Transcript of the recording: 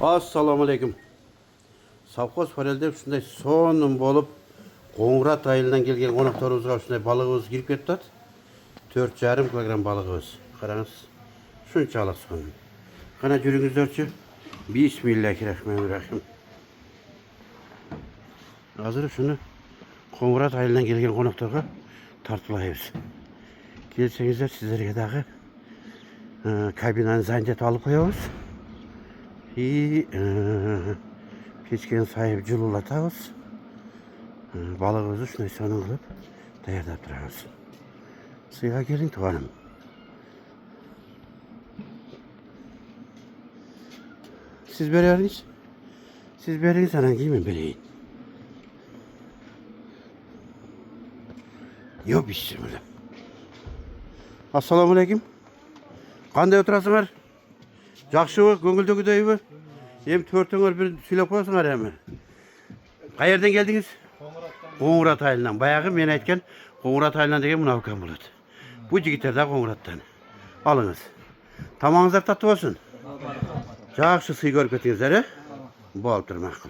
Assalamu alaikum. Savkoz Farel'de şunday sonun bolup Qo'ng'rat ayılından kelgen qonaqlarımızga şunday balığımız girip ketdi. 4,5 kilogram balığımız. Qarаңыз. Şunçalik son. Qana жүріңіздерші. Bismillahirrahmanirrahim. Hazır şunu Qo'ng'rat ayılından kelgen qonaqlarga tartılayız. Kelsеңіздер sizlerge дағы kabinаны занят алып қоябыз. И печкені сайып жылылатабыз. Балығымызды ушундай сонун кылып даярдап турабыз. Сыйга келиң тууганым. Siz bereriz. Siz bereriz anан кейін мен берейин. Yok bismillah. Assalamu alaikum. Qanday o'tirasыңар? Жақшыбы, көңілдегідейбі? Ем төртіңір бір сөйлеп қойсыңар әмі. Қай жерден келдіңіз? Qo'ng'rat ayылынан. Баяғы мен айтқан Qo'ng'rat ayылынан деген мынау кім болады. Bu жігіттер де Qo'ng'rat'тан. Алыңыз. Тамағыңыздар татты болсын. Жақсы сый көріп кетіңіздер, болып тұрмақ.